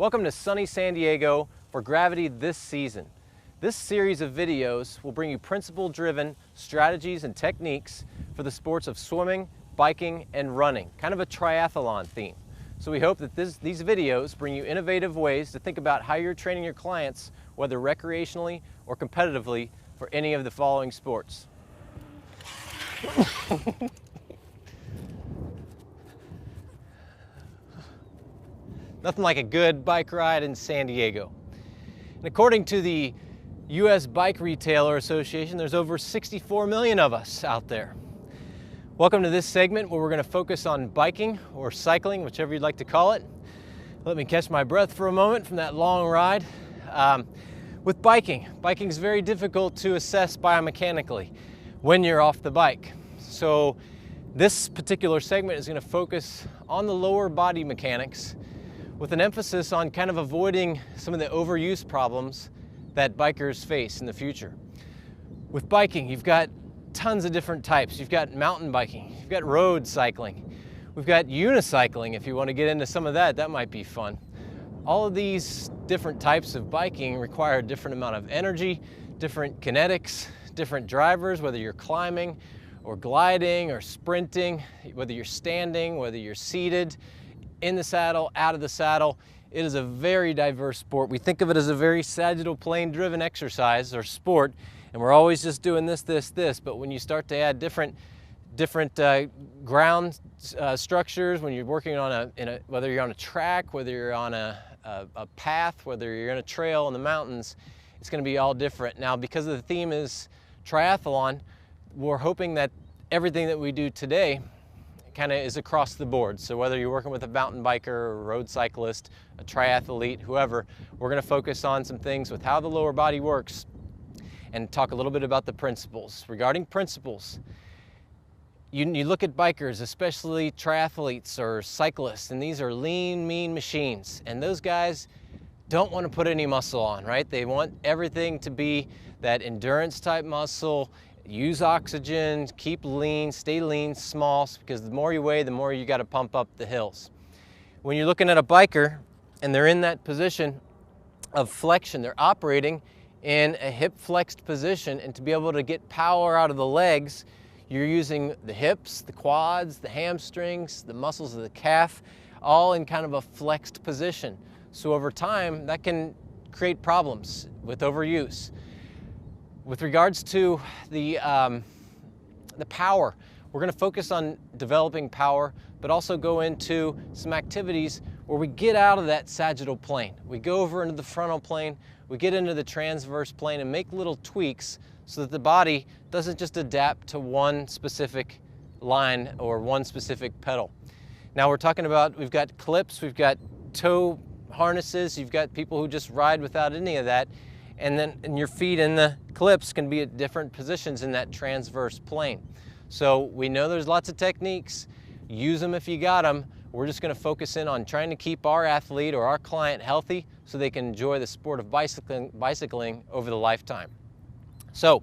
Welcome to sunny San Diego for Gravity this season. This series of videos will bring you principle-driven strategies and techniques for the sports of swimming, biking, and running, kind of a triathlon theme. So we hope that these videos bring you innovative ways to think about how you're training your clients, whether recreationally or competitively, for any of the following sports. Nothing like a good bike ride in San Diego. And according to the U.S. Bike Retailer Association, there's over 64 million of us out there. Welcome to this segment where we're going to focus on biking or cycling, whichever you'd like to call it. Let me catch my breath for a moment from that long ride. With biking is very difficult to assess biomechanically when you're off the bike. So this particular segment is going to focus on the lower body mechanics with an emphasis on kind of avoiding some of the overuse problems that bikers face in the future. With biking, you've got tons of different types. You've got mountain biking, you've got road cycling, we've got unicycling. If you want to get into some of that, that might be fun. All of these different types of biking require a different amount of energy, different kinetics, different drivers, whether you're climbing or gliding or sprinting, whether you're standing, whether you're seated, in the saddle, out of the saddle. It is a very diverse sport. We think of it as a very sagittal plane driven exercise or sport, and we're always just doing this, but when you start to add different ground structures, when you're working on whether you're on a track, whether you're on a path, whether you're in a trail in the mountains, it's going to be all different. Now, because the theme is triathlon, we're hoping that everything that we do today kind of is across the board. So whether you're working with a mountain biker, a road cyclist, a triathlete, whoever, we're going to focus on some things with how the lower body works and talk a little bit about the principles. Regarding principles, you look at bikers, especially triathletes or cyclists, and these are lean, mean machines. And those guys don't want to put any muscle on, right? They want everything to be that endurance type muscle. Use oxygen, keep lean, stay lean, small, because the more you weigh, the more you got to pump up the hills. When you're looking at a biker and they're in that position of flexion, they're operating in a hip flexed position, and to be able to get power out of the legs, you're using the hips, the quads, the hamstrings, the muscles of the calf, all in kind of a flexed position. So over time, that can create problems with overuse. With regards to the power, we're going to focus on developing power, but also go into some activities where we get out of that sagittal plane. We go over into the frontal plane, we get into the transverse plane and make little tweaks so that the body doesn't just adapt to one specific line or one specific pedal. Now we're talking about, we've got clips, we've got toe harnesses, you've got people who just ride without any of that. And your feet in the clips can be at different positions in that transverse plane. So we know there's lots of techniques. Use them if you got them. We're just going to focus in on trying to keep our athlete or our client healthy so they can enjoy the sport of bicycling over the lifetime. So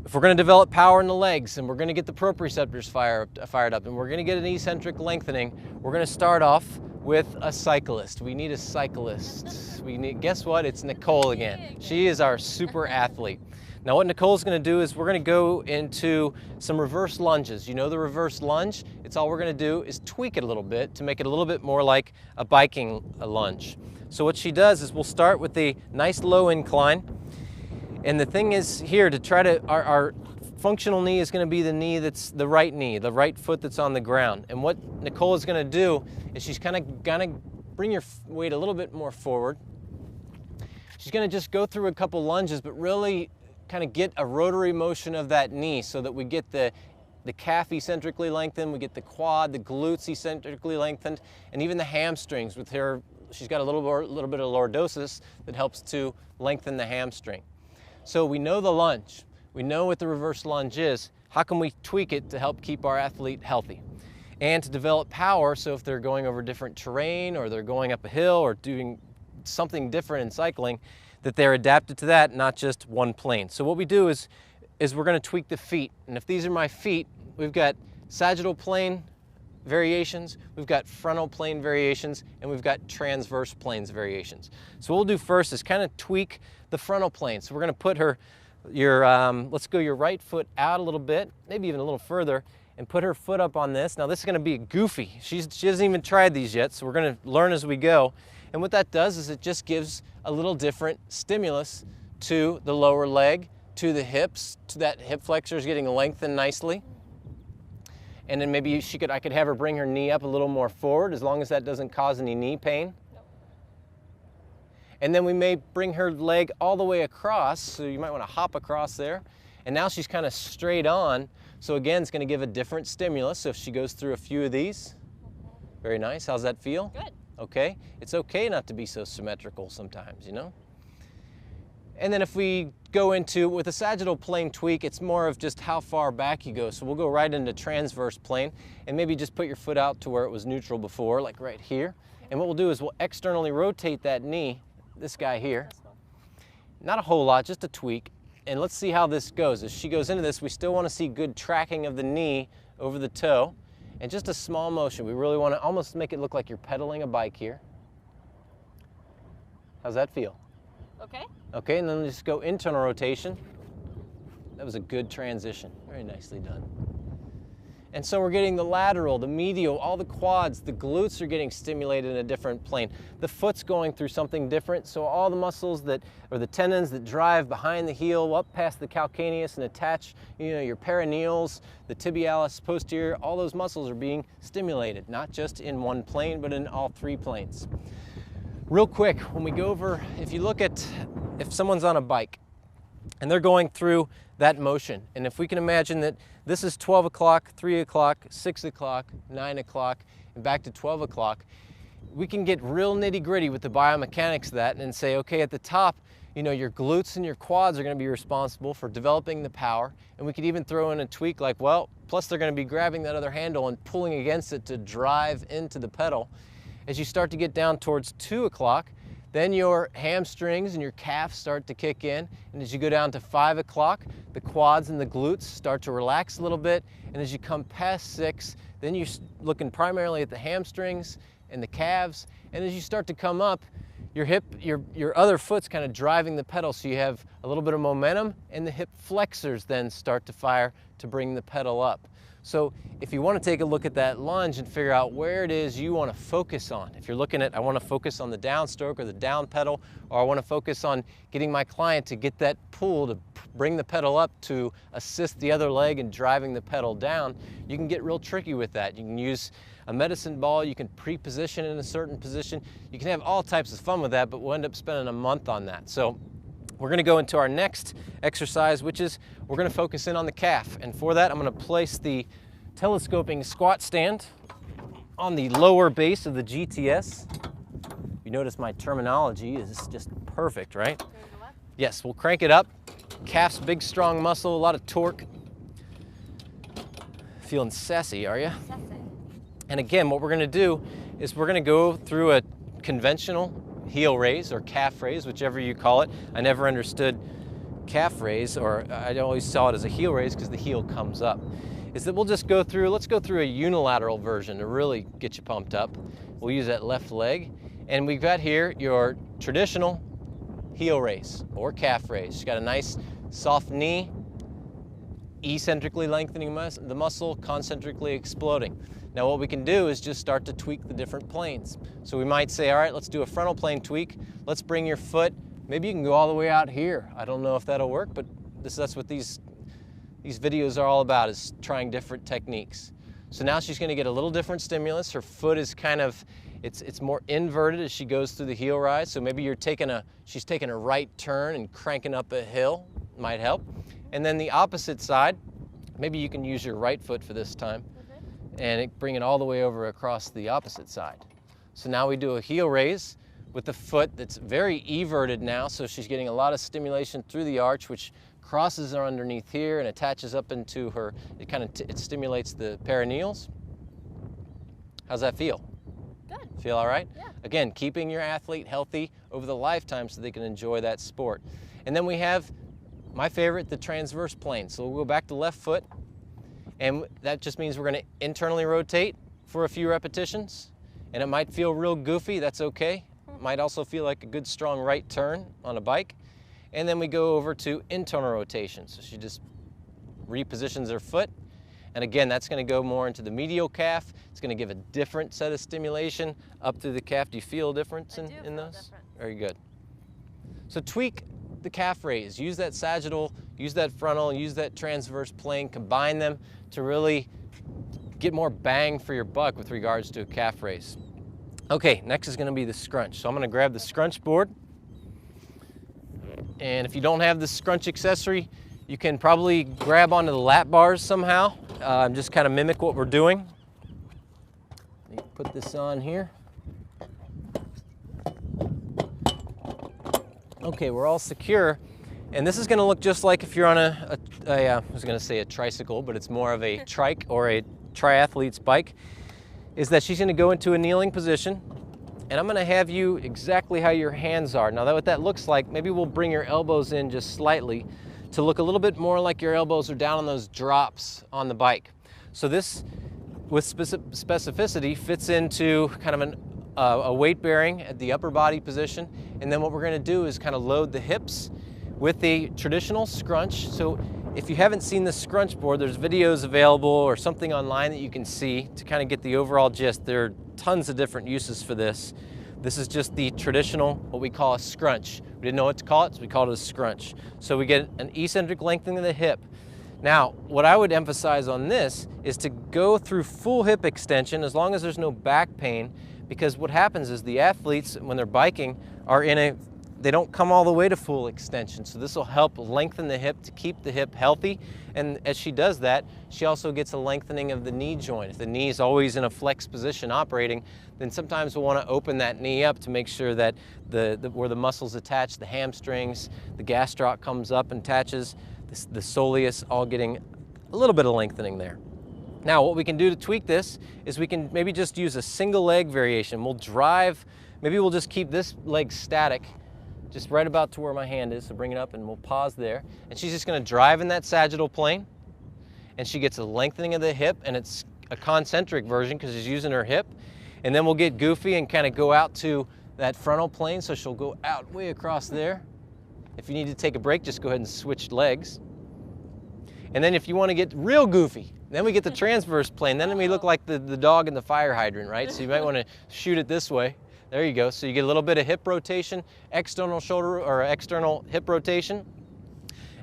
if we're going to develop power in the legs, and we're going to get the proprioceptors fired up, and we're going to get an eccentric lengthening, we're going to start off with a cyclist. We need a cyclist. Guess what? It's Nicole again. She is our super athlete. Now what Nicole's going to do is we're going to go into some reverse lunges. You know the reverse lunge? It's all we're going to do is tweak it a little bit to make it a little bit more like a biking lunge. So what she does is we'll start with the nice low incline. And the thing is here to try to, our functional knee is going to be the knee that's the right foot that's on the ground. And what Nicole is going to do is she's kind of going to bring your weight a little bit more forward. She's going to just go through a couple lunges, but really kind of get a rotary motion of that knee so that we get the calf eccentrically lengthened, we get the quad, the glutes eccentrically lengthened, and even the hamstrings with her. She's got a little bit of lordosis that helps to lengthen the hamstring. So we know the lunge. We know what the reverse lunge is. How can we tweak it to help keep our athlete healthy? And to develop power, so if they're going over different terrain or they're going up a hill or doing something different in cycling, that they're adapted to that, not just one plane. So what we do is we're going to tweak the feet. And if these are my feet, we've got sagittal plane variations, we've got frontal plane variations, and we've got transverse planes variations. So what we'll do first is kind of tweak the frontal plane. So we're going to put let's go your right foot out a little bit, maybe even a little further, and put her foot up on this. Now this is going to be goofy. She hasn't even tried these yet, so we're going to learn as we go. And what that does is it just gives a little different stimulus to the lower leg, to the hips, to that hip flexor is getting lengthened nicely. And then maybe I could have her bring her knee up a little more forward, as long as that doesn't cause any knee pain. And then we may bring her leg all the way across, so you might want to hop across there. And now she's kind of straight on, so again, it's going to give a different stimulus. So if she goes through a few of these, very nice. How's that feel? Good. Okay. It's okay not to be so symmetrical sometimes, you know? And then if we go into, with a sagittal plane tweak, it's more of just how far back you go. So we'll go right into transverse plane and maybe just put your foot out to where it was neutral before, like right here. And what we'll do is we'll externally rotate that knee, this guy here. Not a whole lot, just a tweak. And let's see how this goes. As she goes into this, we still want to see good tracking of the knee over the toe. And just a small motion. We really want to almost make it look like you're pedaling a bike here. How's that feel? Okay. Okay, and then just go internal rotation. That was a good transition. Very nicely done. And so we're getting the lateral, the medial, all the quads, the glutes are getting stimulated in a different plane. The foot's going through something different, so all the muscles or the tendons that drive behind the heel up past the calcaneus and attach, your peroneals, the tibialis posterior, all those muscles are being stimulated, not just in one plane, but in all three planes. Real quick, when we go over, if someone's on a bike and they're going through that motion, and if we can imagine that this is 12 o'clock, 3 o'clock, 6 o'clock, 9 o'clock, and back to 12 o'clock, we can get real nitty gritty with the biomechanics of that and say, okay, at the top, your glutes and your quads are going to be responsible for developing the power, and we could even throw in a tweak like, well, plus they're going to be grabbing that other handle and pulling against it to drive into the pedal. As you start to get down towards 2 o'clock, then your hamstrings and your calves start to kick in. And as you go down to 5 o'clock, the quads and the glutes start to relax a little bit. And as you come past 6, then you're looking primarily at the hamstrings and the calves. And as you start to come up, your other foot's kind of driving the pedal, so you have a little bit of momentum, and the hip flexors then start to fire to bring the pedal up. So if you want to take a look at that lunge and figure out where it is you want to focus on, if you're looking at, I want to focus on the downstroke or the down pedal, or I want to focus on getting my client to get that pull to bring the pedal up to assist the other leg in driving the pedal down, you can get real tricky with that. You can use a medicine ball, you can pre-position in a certain position, you can have all types of fun with that, but we'll end up spending a month on that. So we're going to go into our next exercise, which is we're going to focus in on the calf. And for that, I'm going to place the telescoping squat stand on the lower base of the GTS. You notice my terminology is just perfect, right? Yes, we'll crank it up. Calf's big, strong muscle, a lot of torque. Feeling sassy, are you? Sassy. And again, what we're going to do is we're going to go through a conventional heel raise or calf raise, whichever you call it. I never understood calf raise, or I always saw it as a heel raise because the heel comes up. Is that we'll just let's go through a unilateral version to really get you pumped up. We'll use that left leg. And we've got here your traditional heel raise or calf raise. You've got a nice soft knee, eccentrically lengthening the muscle, concentrically exploding. Now what we can do is just start to tweak the different planes. So we might say, all right, let's do a frontal plane tweak. Let's bring your foot, maybe you can go all the way out here. I don't know if that'll work, but that's what these videos are all about, is trying different techniques. So now she's going to get a little different stimulus. Her foot is kind of, it's more inverted as she goes through the heel rise. So maybe she's taking a right turn and cranking up a hill, might help. And then the opposite side, maybe you can use your right foot for this time and bring it all the way over across the opposite side. So now we do a heel raise with the foot that's very everted now, so she's getting a lot of stimulation through the arch, which crosses her underneath here and attaches up into her, it stimulates the peroneals. How's that feel? Good. Feel all right? Yeah. Again, keeping your athlete healthy over the lifetime so they can enjoy that sport. And then we have, my favorite, the transverse plane. So we'll go back to left foot, and that just means we're going to internally rotate for a few repetitions, and it might feel real goofy. That's okay. It might also feel like a good strong right turn on a bike. And then we go over to internal rotation. So she just repositions her foot. And again, that's going to go more into the medial calf. It's going to give a different set of stimulation up through the calf. Do you feel a difference in those? Different. Very good. So tweak the calf raise. Use that sagittal, use that frontal, use that transverse plane, combine them to really get more bang for your buck with regards to a calf raise. Okay, next is going to be the scrunch. So I'm going to grab the scrunch board. And if you don't have the scrunch accessory, you can probably grab onto the lap bars somehow. Just kind of mimic what we're doing. Let me put this on here. Okay, we're all secure. And this is going to look just like if you're on I was going to say a tricycle, but it's more of a trike or a triathlete's bike, is that she's going to go into a kneeling position. And I'm going to have you exactly how your hands are. Now, what that looks like, maybe we'll bring your elbows in just slightly to look a little bit more like your elbows are down on those drops on the bike. So this, with specificity, fits into kind of a weight bearing at the upper body position. And then what we're going to do is kind of load the hips with the traditional scrunch. So if you haven't seen the scrunch board, there's videos available or something online that you can see to kind of get the overall gist. There are tons of different uses for this. This is just the traditional, what we call a scrunch. We didn't know what to call it, so we called it a scrunch. So we get an eccentric lengthening of the hip. Now, what I would emphasize on this is to go through full hip extension as long as there's no back pain, because what happens is the athletes, when they're biking, they don't come all the way to full extension. So this will help lengthen the hip to keep the hip healthy. And as she does that, she also gets a lengthening of the knee joint. If the knee is always in a flex position operating, then sometimes we'll want to open that knee up to make sure that where the muscles attach, the hamstrings, the gastroc comes up and attaches, the soleus all getting a little bit of lengthening there. Now, what we can do to tweak this is we can maybe just use a single leg variation. We'll drive, maybe we'll just keep this leg static, just right about to where my hand is, so bring it up and we'll pause there. And she's just going to drive in that sagittal plane, and she gets a lengthening of the hip, and it's a concentric version because she's using her hip. And then we'll get goofy and kind of go out to that frontal plane, so she'll go out way across there. If you need to take a break, just go ahead and switch legs. And then if you want to get real goofy, then we get the transverse plane. Then we look like the dog in the fire hydrant, right? So you might want to shoot it this way. There you go. So you get a little bit of hip rotation, external shoulder or external hip rotation.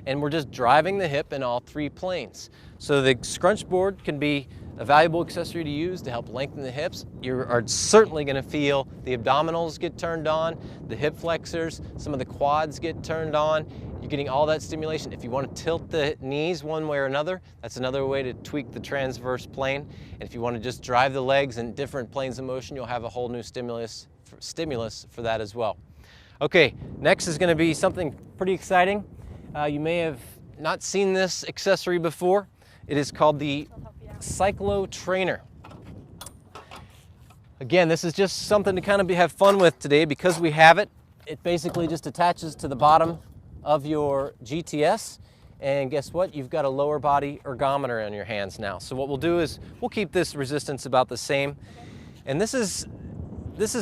And we're just driving the hip in all three planes. So the scrunch board can be a valuable accessory to use to help lengthen the hips. You are certainly going to feel the abdominals get turned on, the hip flexors, some of the quads get turned on. You're getting all that stimulation. If you want to tilt the knees one way or another, that's another way to tweak the transverse plane. And if you want to just drive the legs in different planes of motion, you'll have a whole new stimulus for that as well. Okay, next is going to be something pretty exciting. You may have not seen this accessory before. It is called the Cyclo Trainer. Again, this is just something to kind of have fun with today because we have it. It basically just attaches to the bottom of your GTS, and guess what? You've got a lower body ergometer on your hands now. So what we'll do is we'll keep this resistance about the same. And this is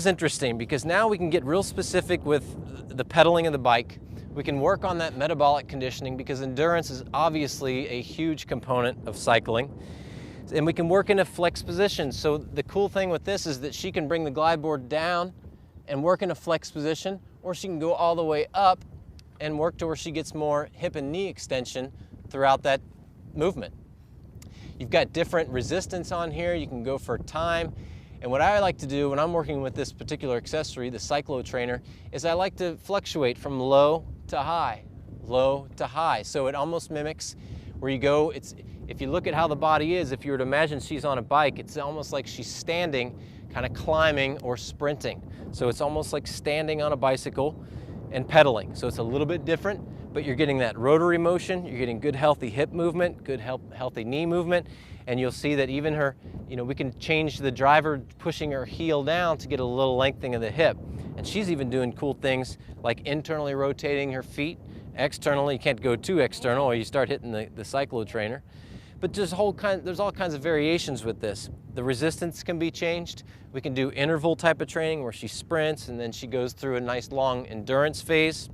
interesting because now we can get real specific with the pedaling of the bike. We can work on that metabolic conditioning because endurance is obviously a huge component of cycling. And we can work in a flex position. So the cool thing with this is that she can bring the glide board down and work in a flex position, or she can go all the way up and work to where she gets more hip and knee extension throughout that movement. You've got different resistance on here. You can go for time. And what I like to do when I'm working with this particular accessory, the Cyclo Trainer, is I like to fluctuate from low to high, low to high. So it almost mimics where you go, if you look at how the body is, if you were to imagine she's on a bike, it's almost like she's standing, kind of climbing or sprinting. So it's almost like standing on a bicycle and pedaling. So it's a little bit different, but you're getting that rotary motion, you're getting good healthy hip movement, good healthy knee movement, and you'll see that even her, we can change the driver pushing her heel down to get a little lengthening of the hip. And she's even doing cool things like internally rotating her feet. Externally, you can't go too external or you start hitting the Cyclo Trainer. But there's all kinds of variations with this. The resistance can be changed. We can do interval type of training where she sprints and then she goes through a nice long endurance phase.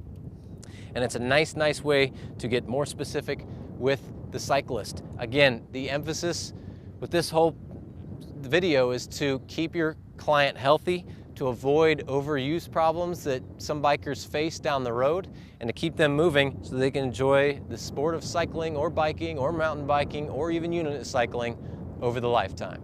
And it's a nice way to get more specific with the cyclist. Again, the emphasis with this whole video is to keep your client healthy, to avoid overuse problems that some bikers face down the road, and to keep them moving so they can enjoy the sport of cycling or biking or mountain biking or even unit cycling over the lifetime.